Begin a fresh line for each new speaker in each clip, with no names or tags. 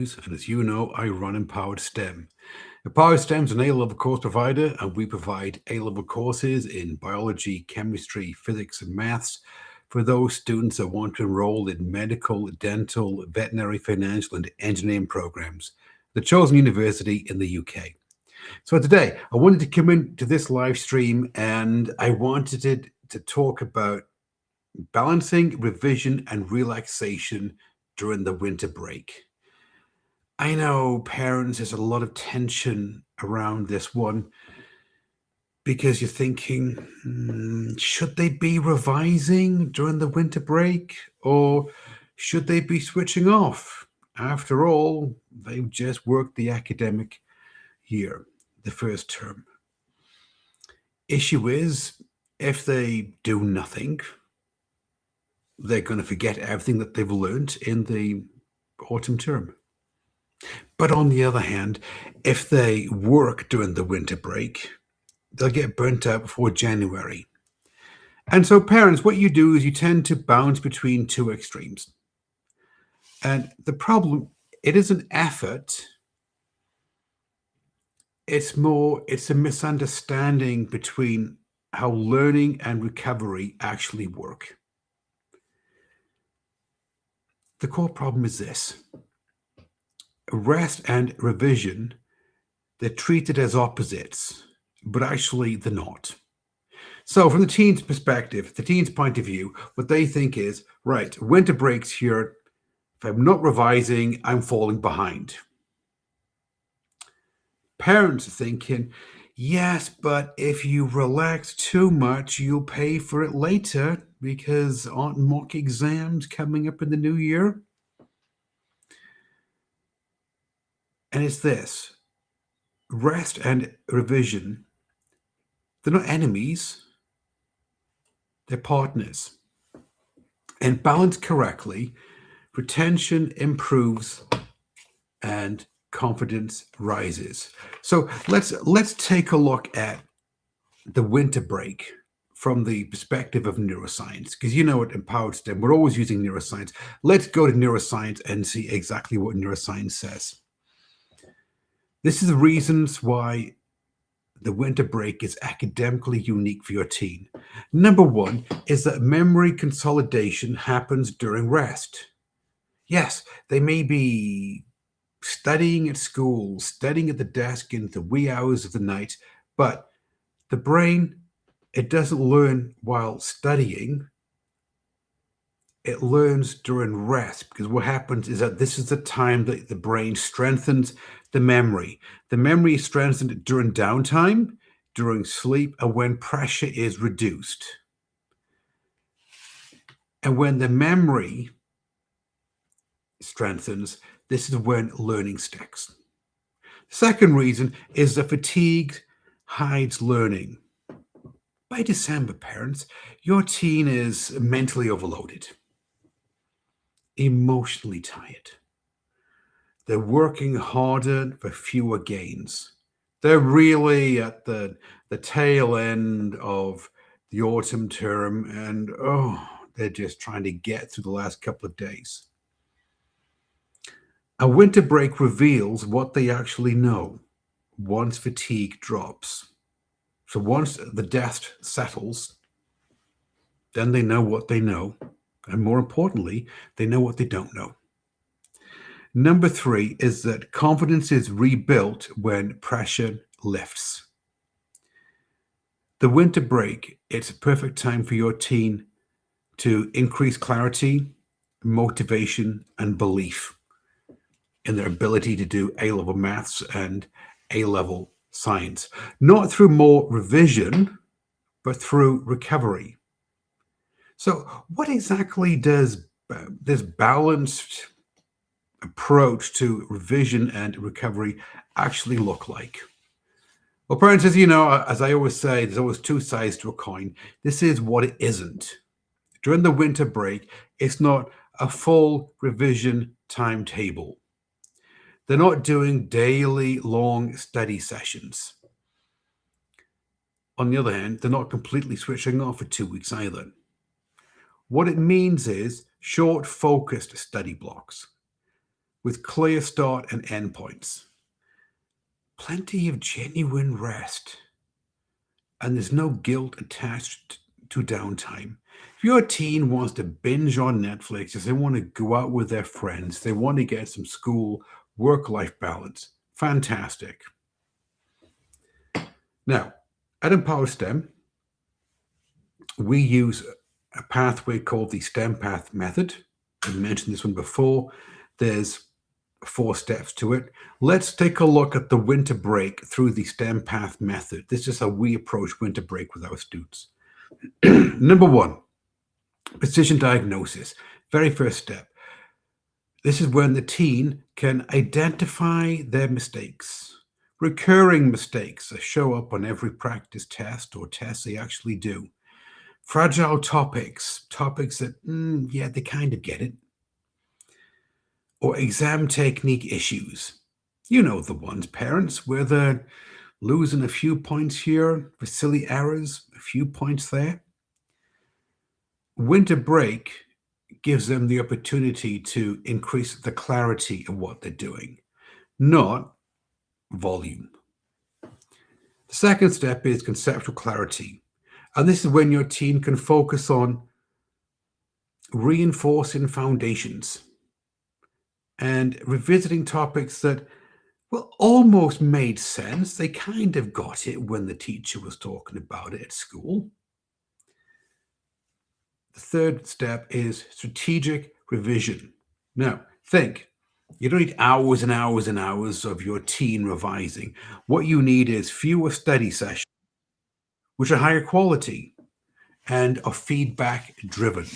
And as you know, I run Empowered STEM. Empowered STEM is an A-level course provider, and we provide A-level courses in biology, chemistry, physics, and maths for those students that want to enroll in medical, dental, veterinary, financial, and engineering programs, the chosen university in the UK. So today, I wanted to come into this live stream, and I wanted to talk about balancing revision and relaxation during the winter break. I know parents, there's a lot of tension around this one because you're thinking, should they be revising during the winter break or should they be switching off? After all, they've just worked the academic year, the first term. Issue is, if they do nothing, they're going to forget everything that they've learned in the autumn term. But on the other hand, if they work during the winter break, they'll get burnt out before January. And so, parents, what you do is you tend to bounce between two extremes. And the problem, it is an effort. It's a misunderstanding between how learning and recovery actually work. The core problem is this: rest and revision, they're treated as opposites, but actually they're not. So, from the teen's perspective, the teen's point of view, what they think is, right, winter breaks here. If I'm not revising, I'm falling behind. Parents are thinking, yes, but if you relax too much, you'll pay for it later because aren't mock exams coming up in the new year? And it's this: rest and revision, they're not enemies, they're partners. And balanced correctly, retention improves and confidence rises. So let's take a look at the winter break from the perspective of neuroscience, because you know at Empowered STEM, we're always using neuroscience. Let's go to neuroscience and see exactly what neuroscience says. This is the reasons why the winter break is academically unique for your teen. Number one is that memory consolidation happens during rest. Yes, they may be studying at school, studying at the desk in the wee hours of the night, but the brain, it doesn't learn while studying. It learns during rest because what happens is that this is the time that the brain strengthens the memory. The memory is strengthened during downtime, during sleep, and when pressure is reduced. And when the memory strengthens, this is when learning sticks. The second reason is that fatigue hides learning. By December, parents, your teen is mentally overloaded, emotionally tired. They're working harder for fewer gains. They're really at the tail end of the autumn term, and they're just trying to get through the last couple of days. A winter break reveals what they actually know once fatigue drops. So once the dust settles, then they know what they know. And more importantly, they know what they don't know. Number three is that confidence is rebuilt when pressure lifts. The winter break, it's a perfect time for your teen to increase clarity, motivation, and belief in their ability to do A-level maths and A-level science. Not through more revision, but through recovery. So, what exactly does this balanced approach to revision and recovery actually look like? Well, parents, as you know, as I always say, there's always two sides to a coin. This is what it isn't. During the winter break, it's not a full revision timetable. They're not doing daily long study sessions. On the other hand, they're not completely switching off for 2 weeks either. What it means is short, focused study blocks. with clear start and end points, plenty of genuine rest, and there's no guilt attached to downtime. If your teen wants to binge on Netflix, if they want to go out with their friends, they want to get some school work life balance, fantastic. Now, at Empower STEM, we use a pathway called the STEM Path method. I mentioned this one before. There's 4 steps to it. Let's take a look at the winter break through the STEM Path method. This is how we approach winter break with our students. Number 1, precision diagnosis. Very first step. This is when the teen can identify their mistakes, recurring mistakes that show up on every practice test or test they actually do. Fragile topics, topics that, yeah, they kind of get it. Or exam technique issues. You know the ones, parents, where they're losing a few points here for silly errors, a few points there. Winter break gives them the opportunity to increase the clarity of what they're doing, not volume. The second step is conceptual clarity. And this is when your team can focus on reinforcing foundations and revisiting topics that, well, almost made sense. They kind of got it when the teacher was talking about it at school. The third step is strategic revision. Now, think. You don't need hours and hours and hours of your teen revising. What you need is fewer study sessions, which are higher quality and are feedback driven.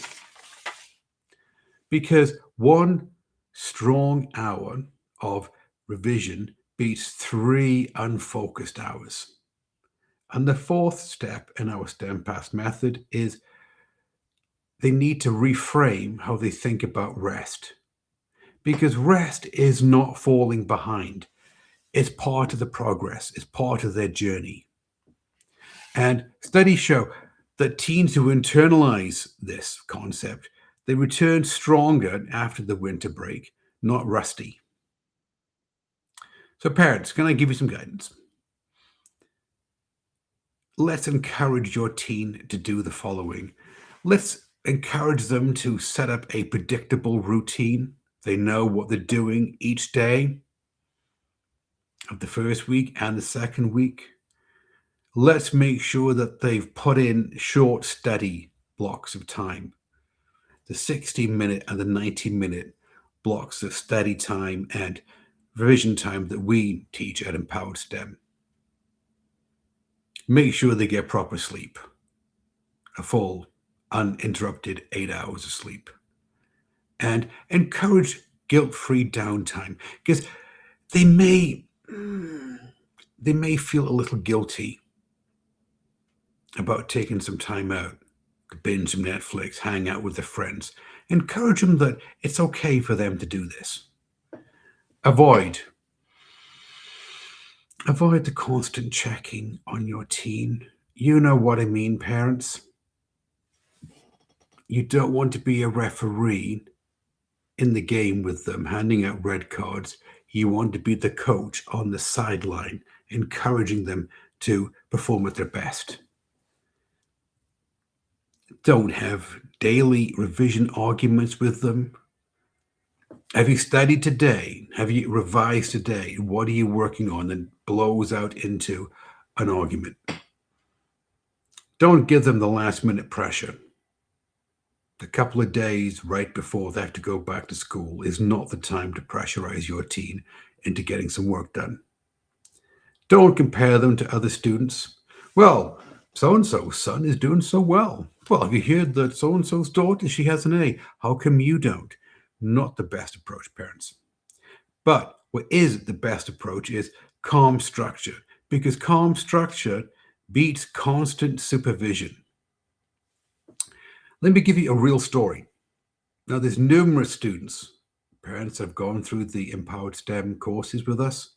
Because one strong hour of revision beats 3 unfocused hours. And the fourth step in our STEM Path method is they need to reframe how they think about rest. Because rest is not falling behind. It's part of the progress. It's part of their journey. And studies show that teens who internalize this concept, they return stronger after the winter break, not rusty. So parents, can I give you some guidance? Let's encourage your teen to do the following. Let's encourage them to set up a predictable routine. They know what they're doing each day of the first week and the second week. Let's make sure that they've put in short study blocks of time, the 60-minute and the 90-minute blocks of study time and revision time that we teach at Empowered STEM. Make sure they get proper sleep, a full, uninterrupted 8 hours of sleep. And encourage guilt-free downtime, because they may feel a little guilty about taking some time out to binge some Netflix, hang out with their friends. Encourage them that it's okay for them to do this. Avoid the constant checking on your teen. You know what I mean, parents. You don't want to be a referee in the game with them, handing out red cards. You want to be the coach on the sideline, encouraging them to perform at their best. Don't have daily revision arguments with them. Have you studied today? Have you revised today? What are you working on? And blows out into an argument. Don't give them the last minute pressure. A couple of days right before they have to go back to school is not the time to pressurize your teen into getting some work done. Don't compare them to other students. Well, so-and-so's son is doing so well. Well, have you heard that so-and-so's daughter, she has an A? How come you don't? Not the best approach, parents. But what is the best approach is calm structure, because calm structure beats constant supervision. Let me give you a real story. Now, there's numerous students, parents that have gone through the Empowered STEM courses with us.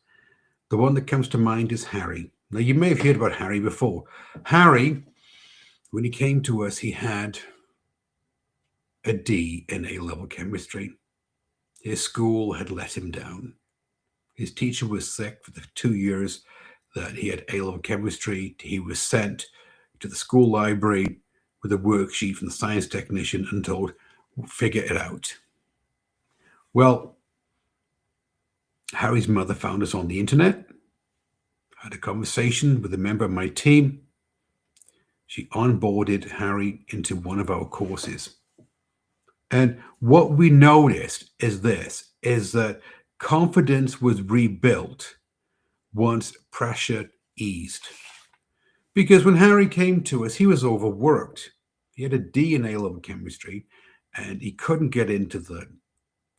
The one that comes to mind is Harry. Now, you may have heard about Harry before. Harry, when he came to us, he had a D in A-level chemistry. His school had let him down. His teacher was sick for the 2 years that he had A-level chemistry. He was sent to the school library with a worksheet from the science technician and told, figure it out. Well, Harry's mother found us on the internet, had a conversation with a member of my team. She onboarded Harry into one of our courses. And what we noticed is that confidence was rebuilt once pressure eased. Because when Harry came to us, he was overworked. He had a D in A-level chemistry, and he couldn't get into the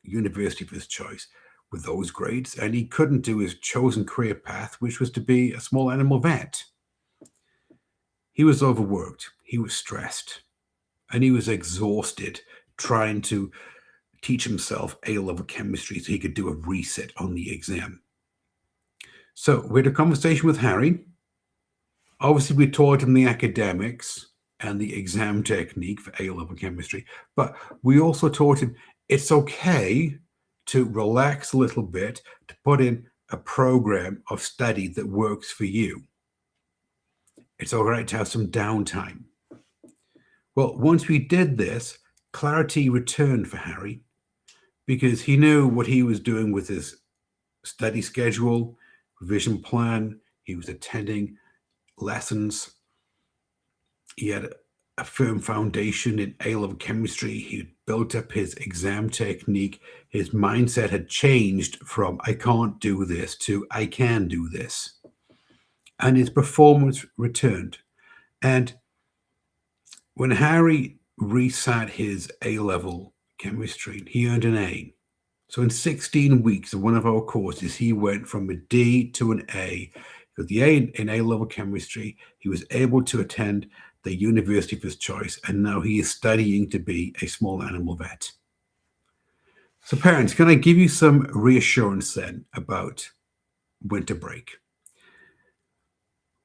university of his choice with those grades, and he couldn't do his chosen career path, which was to be a small animal vet. He was overworked, he was stressed, and he was exhausted trying to teach himself A-level chemistry so he could do a reset on the exam. So we had a conversation with Harry. Obviously, we taught him the academics and the exam technique for A-level chemistry, but we also taught him it's okay to relax a little bit, to put in a program of study that works for you. It's all right to have some downtime. Well, once we did this, clarity returned for Harry because he knew what he was doing with his study schedule, revision plan. He was attending lessons. He had a firm foundation in A-level chemistry. He built up his exam technique. His mindset had changed from I can't do this to I can do this. And his performance returned. And when Harry resat his A-level chemistry, he earned an A. So in 16 weeks of one of our courses, he went from a D to an A. With the A in A-level chemistry, he was able to attend the university of his choice, and now he is studying to be a small animal vet. So parents, can I give you some reassurance then about winter break?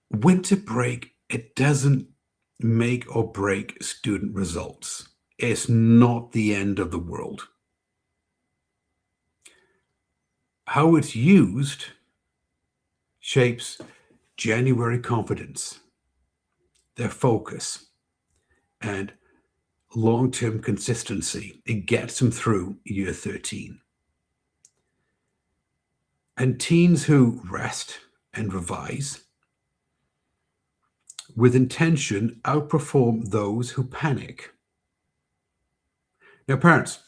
Winter break, it doesn't make or break student results. It's not the end of the world. How it's used shapes January confidence, their focus, and long-term consistency. It gets them through year 13. And teens who rest and revise with intention outperform those who panic. Now, parents,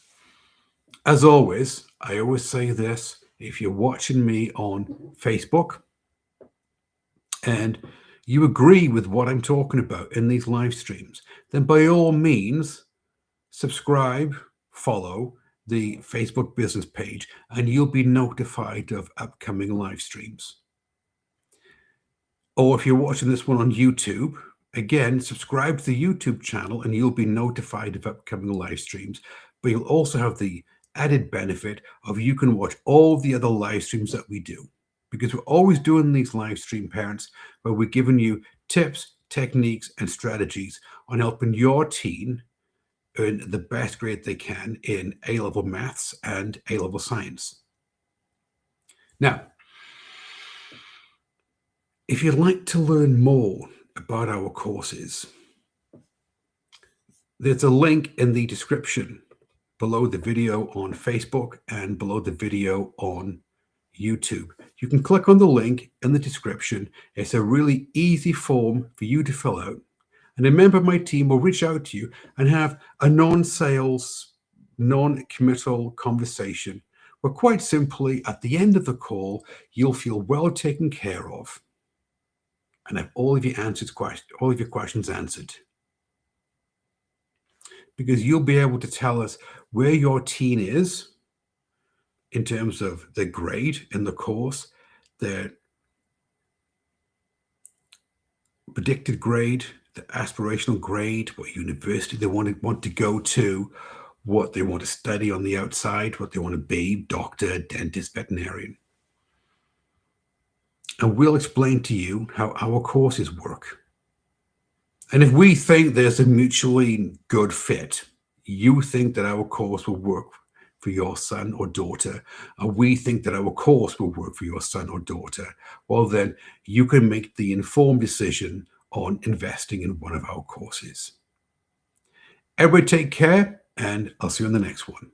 as always, I always say this, if you're watching me on Facebook and you agree with what I'm talking about in these live streams, then by all means, subscribe, follow the Facebook business page, and you'll be notified of upcoming live streams. Or if you're watching this one on YouTube, again, subscribe to the YouTube channel and you'll be notified of upcoming live streams. But you'll also have the added benefit of you can watch all the other live streams that we do. Because we're always doing these live stream, parents, where we're giving you tips, techniques, and strategies on helping your teen earn the best grade they can in A-level maths and A-level science. Now, if you'd like to learn more about our courses, there's a link in the description below the video on Facebook and below the video on YouTube. You can click on the link in the description. It's a really easy form for you to fill out. And a member of my team will reach out to you and have a non-sales, non-committal conversation where quite simply at the end of the call, you'll feel well taken care of and have all of your questions answered. Because you'll be able to tell us where your teen is in terms of their grade in the course, their predicted grade, the aspirational grade, what university they want to go to, what they want to study on the outside, what they want to be, doctor, dentist, veterinarian. And we'll explain to you how our courses work. And if we think there's a mutually good fit, you think that our course will work for your son or daughter, and we think that our course will work for your son or daughter, well, then you can make the informed decision on investing in one of our courses. Everybody take care, and I'll see you in the next one.